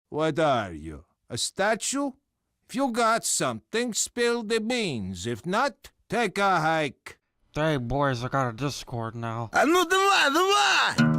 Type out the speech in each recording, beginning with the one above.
What are you, a statue? If you got something, spill the beans. If not, take a hike. Hey boys, I got a Discord now. А ну давай, давай!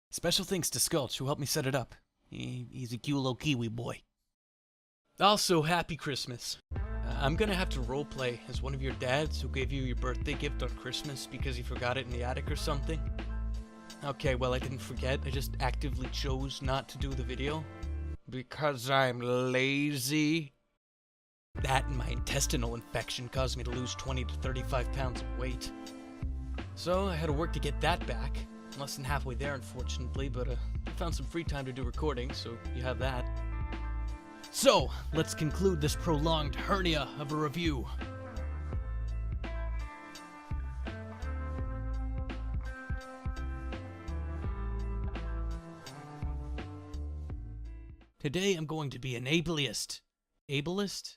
Special thanks to Skulch, who helped me set it up. He's a cute little Kiwi boy. Also, happy Christmas. I'm gonna have to roleplay as one of your dads who gave you your birthday gift on Christmas because you forgot it in the attic or something. Okay, well, I didn't forget. I just actively chose not to do the video. Because I'm lazy. That and my intestinal infection caused me to lose 20 to 35 pounds of weight. So I had to work to get that back. Less than halfway there, unfortunately, but I found some free time to do recording, so you have that. So, let's conclude this prolonged hernia of a review. Today I'm going to be an ableist. Ableist?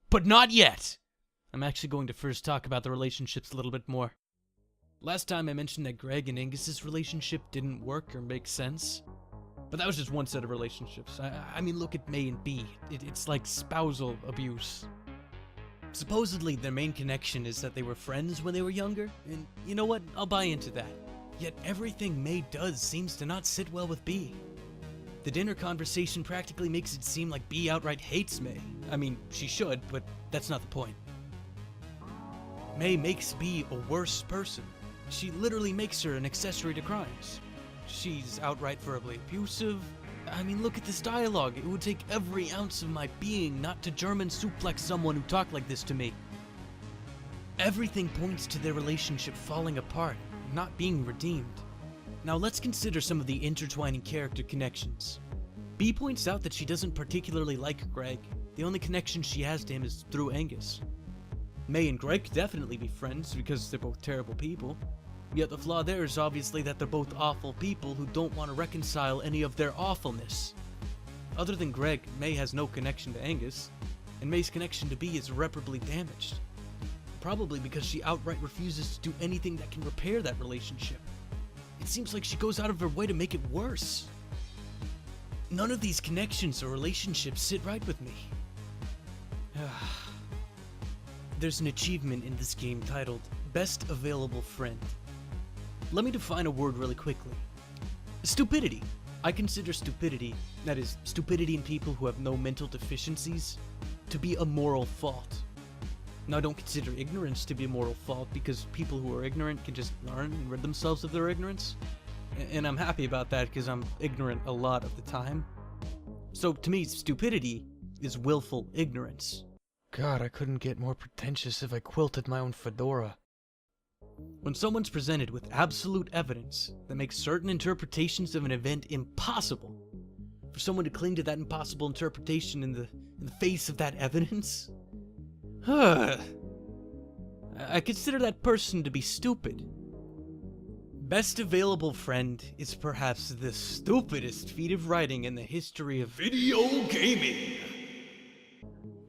But not yet! I'm actually going to first talk about the relationships a little bit more. Last time I mentioned that Greg and Angus's relationship didn't work or make sense. But that was just one set of relationships. I mean, look at May and B. It's like spousal abuse. Supposedly, their main connection is that they were friends when they were younger, and you know what? I'll buy into that. Yet everything May does seems to not sit well with B. The dinner conversation practically makes it seem like B outright hates May. I mean, she should, but that's not the point. May makes B a worse person. She literally makes her an accessory to crimes. She's outright verbally abusive. I mean, look at this dialogue. It would take every ounce of my being not to German suplex someone who talked like this to me. Everything points to their relationship falling apart, not being redeemed. Now let's consider some of the intertwining character connections. B points out that she doesn't particularly like Greg. The only connection she has to him is through Angus. May and Greg could definitely be friends because they're both terrible people. Yet the flaw there is obviously that they're both awful people who don't want to reconcile any of their awfulness. Other than Greg, May has no connection to Angus, and May's connection to B is irreparably damaged. Probably because she outright refuses to do anything that can repair that relationship. It seems like she goes out of her way to make it worse. None of these connections or relationships sit right with me. There's an achievement in this game titled Best Available Friend. Let me define a word really quickly. Stupidity. I consider stupidity, that is, stupidity in people who have no mental deficiencies, to be a moral fault. Now, I don't consider ignorance to be a moral fault because people who are ignorant can just learn and rid themselves of their ignorance. And I'm happy about that because I'm ignorant a lot of the time. So, to me, stupidity is willful ignorance. God, I couldn't get more pretentious if I quilted my own fedora. When someone's presented with absolute evidence that makes certain interpretations of an event impossible, for someone to cling to that impossible interpretation in the face of that evidence? I consider that person to be stupid. Best Available Friend is perhaps the stupidest feat of writing in the history of video gaming.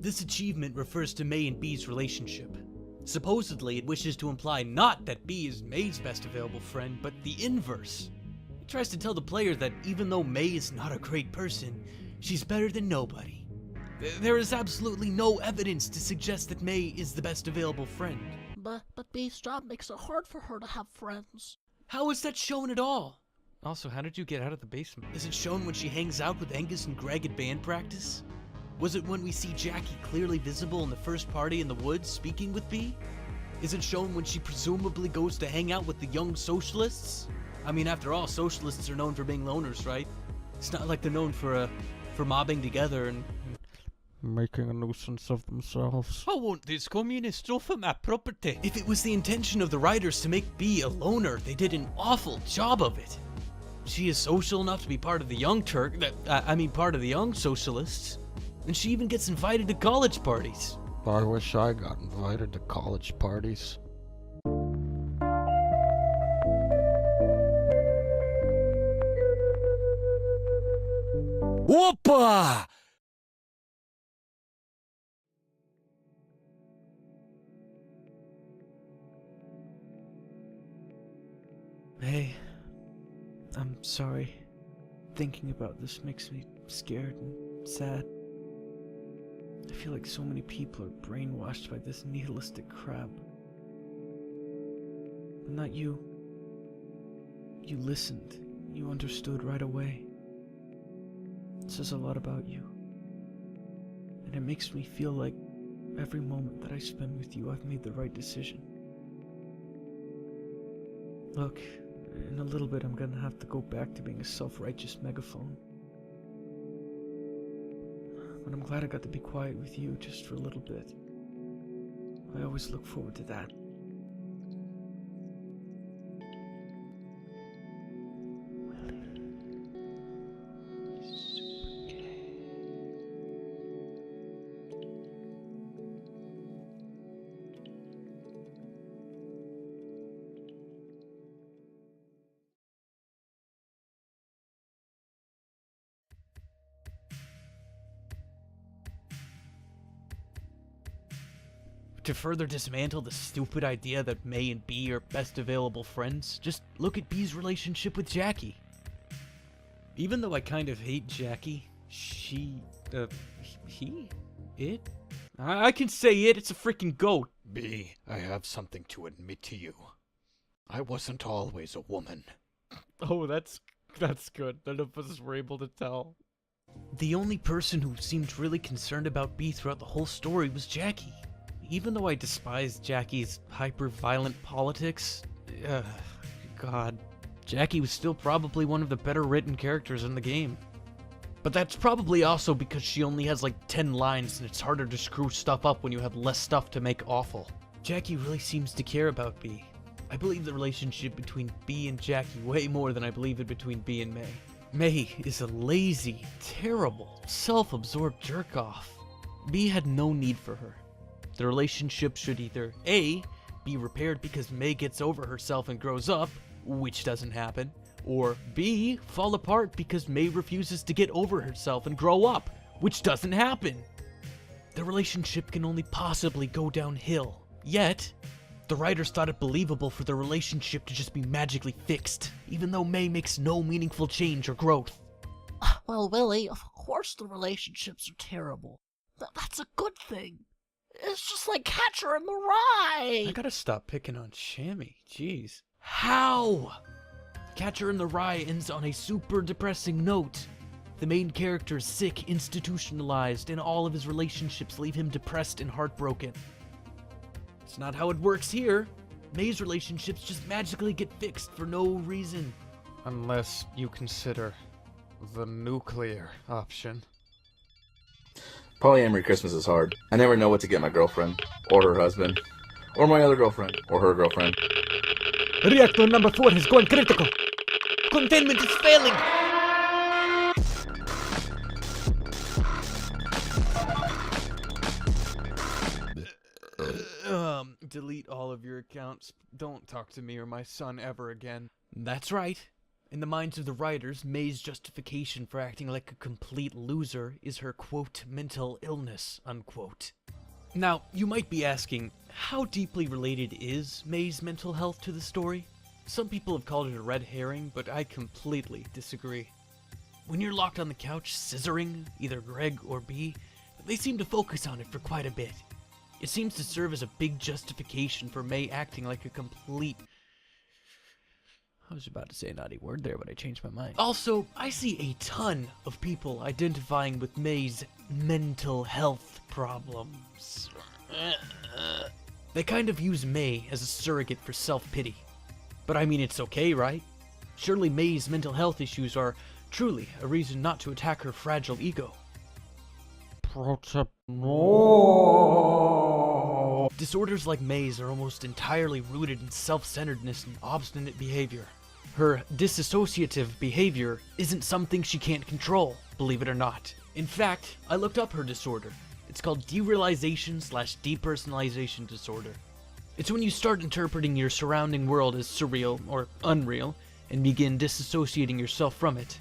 This achievement refers to May and B's relationship. Supposedly, it wishes to imply not that B is May's best available friend, but the inverse. It tries to tell the player that even though May is not a great person, she's better than nobody. There is absolutely no evidence to suggest that May is the best available friend. But B's job makes it hard for her to have friends. How is that shown at all? Also, how did you get out of the basement? Is it shown when she hangs out with Angus and Greg at band practice? Was it when we see Jackie clearly visible in the first party in the woods speaking with B? Is it shown when she presumably goes to hang out with the young socialists? I mean, after all, socialists are known for being loners, right? It's not like they're known for mobbing together and Making a nuisance of themselves. I want this communist off of my property. If it was the intention of the writers to make B a loner, they did an awful job of it. She is social enough to be part of the young part of the young socialists. And she even gets invited to college parties. I wish I got invited to college parties. OPPA! Hey, I'm sorry. Thinking about this makes me scared and sad. I feel like so many people are brainwashed by this nihilistic crap. But not you. You listened. You understood right away. It says a lot about you. And it makes me feel like every moment that I spend with you, I've made the right decision. Look, in a little bit I'm gonna have to go back to being a self-righteous megaphone. But I'm glad I got to be quiet with you just for a little bit. I always look forward to that. To further dismantle the stupid idea that May and B are best available friends, just look at B's relationship with Jackie. Even though I kind of hate Jackie, I can say it's a freaking goat. B, I have something to admit to you. I wasn't always a woman. Oh, that's good. None of us were able to tell. The only person who seemed really concerned about B throughout the whole story was Jackie. Even though I despised Jackie's hyper-violent politics, God, Jackie was still probably one of the better written characters in the game. But that's probably also because she only has like 10 lines and it's harder to screw stuff up when you have less stuff to make awful. Jackie really seems to care about B. I believe the relationship between B and Jackie way more than I believe it between B and May. May is a lazy, terrible, self-absorbed jerk-off. B had no need for her. The relationship should either A, be repaired because May gets over herself and grows up, which doesn't happen, or B, fall apart because May refuses to get over herself and grow up, which doesn't happen. The relationship can only possibly go downhill. Yet, the writers thought it believable for the relationship to just be magically fixed, even though May makes no meaningful change or growth. Well, Willy, of course the relationships are terrible. That's a good thing. It's just like Catcher in the Rye. I gotta stop picking on Shammy, jeez. How? Catcher in the Rye ends on a super depressing note. The main character is sick, institutionalized, and all of his relationships leave him depressed and heartbroken. It's not how it works here. May's relationships just magically get fixed for no reason. Unless you consider the nuclear option. Polyamory Christmas is hard. I never know what to get my girlfriend, or her husband, or my other girlfriend, or her girlfriend. Reactor number 4 has gone critical. Containment is failing. Delete all of your accounts. Don't talk to me or my son ever again. That's right. In the minds of the writers, May's justification for acting like a complete loser is her, quote, mental illness, unquote. Now, you might be asking, how deeply related is May's mental health to the story? Some people have called it a red herring, but I completely disagree. When you're locked on the couch, scissoring, either Greg or B, They seem to focus on it for quite a bit. It seems to serve as a big justification for May acting like a complete... I was about to say a naughty word there, but I changed my mind. Also, I see a ton of people identifying with May's mental health problems. They kind of use May as a surrogate for self-pity. But I mean, it's okay, right? Surely May's mental health issues are truly a reason not to attack her fragile ego. No. Disorders like May's are almost entirely rooted in self-centeredness and obstinate behavior. Her disassociative behavior isn't something she can't control, believe it or not. In fact, I looked up her disorder. It's called derealization/depersonalization disorder. It's when you start interpreting your surrounding world as surreal or unreal and begin disassociating yourself from it.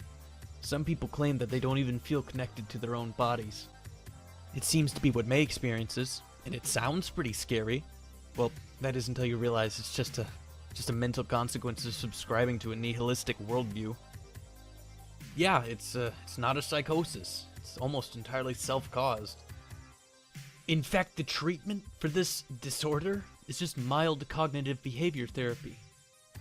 Some people claim that they don't even feel connected to their own bodies. It seems to be what May experiences, and it sounds pretty scary. Well, that is until you realize it's just a mental consequence of subscribing to a nihilistic worldview. Yeah, it's not a psychosis. It's almost entirely self-caused. In fact, the treatment for this disorder is just mild cognitive behavior therapy,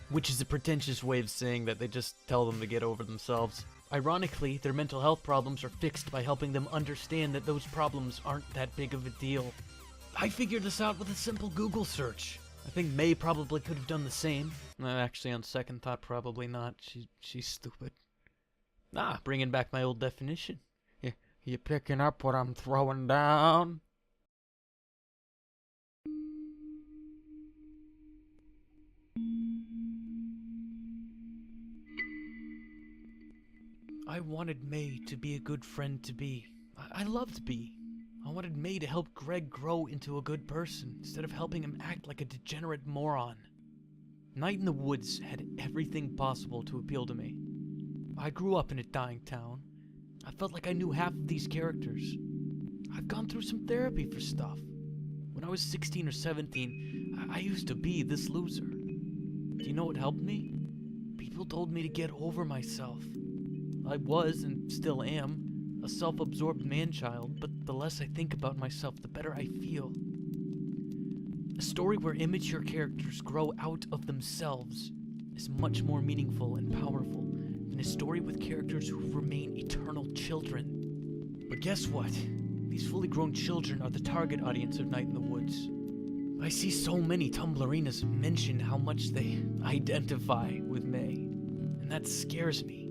which is a pretentious way of saying that they just tell them to get over themselves. Ironically, their mental health problems are fixed by helping them understand that those problems aren't that big of a deal. I figured this out with a simple Google search. I think May probably could have done the same. Actually, on second thought, probably not. She's stupid. Bringing back my old definition. You picking up what I'm throwing down? I wanted May to be a good friend to be. I loved Bee. I wanted May to help Greg grow into a good person, instead of helping him act like a degenerate moron. Night in the Woods had everything possible to appeal to me. I grew up in a dying town. I felt like I knew half of these characters. I've gone through some therapy for stuff. When I was 16 or 17, I used to be this loser. Do you know what helped me? People told me to get over myself. I was, and still am, a self-absorbed man-child, but the less I think about myself, the better I feel. A story where immature characters grow out of themselves is much more meaningful and powerful than a story with characters who remain eternal children. But guess what? These fully grown children are the target audience of Night in the Woods. I see so many Tumblrinas mention how much they identify with May, and that scares me.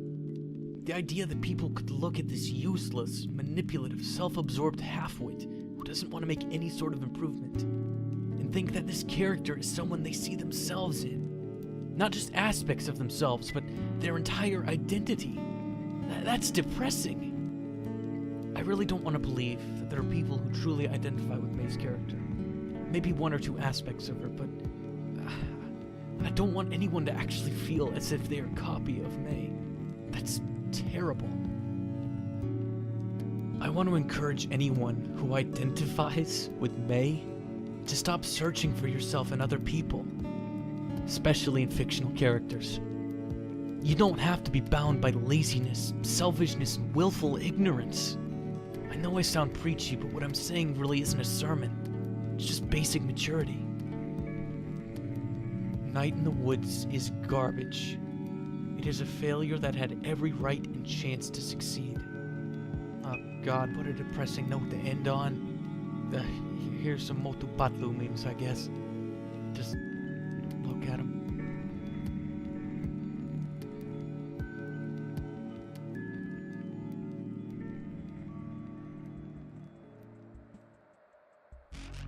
The idea that people could look at this useless, manipulative, self-absorbed half-wit who doesn't want to make any sort of improvement, and think that this character is someone they see themselves in. Not just aspects of themselves, but their entire identity. That's depressing. I really don't want to believe that there are people who truly identify with May's character. Maybe one or two aspects of her, but I don't want anyone to actually feel as if they're a copy of May. That's terrible. I want to encourage anyone who identifies with May to stop searching for yourself in other people, especially in fictional characters. You don't have to be bound by laziness, selfishness, and willful ignorance. I know I sound preachy, but what I'm saying really isn't a sermon. It's just basic maturity. Night in the Woods is garbage. It is a failure that had every right and chance to succeed. Oh God, what a depressing note to end on. Here's some Motu Patlu memes, I guess. Just look at them.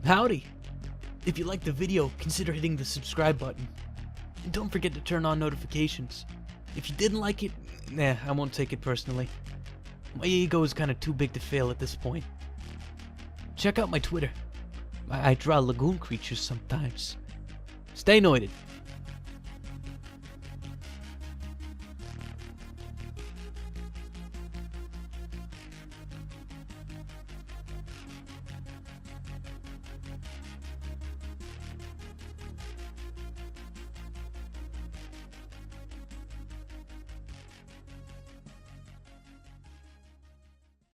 Howdy! If you liked the video, consider hitting the subscribe button. And don't forget to turn on notifications. If you didn't like it, I won't take it personally. My ego is kind of too big to fail at this point. Check out my Twitter. I draw lagoon creatures sometimes. Stay noited.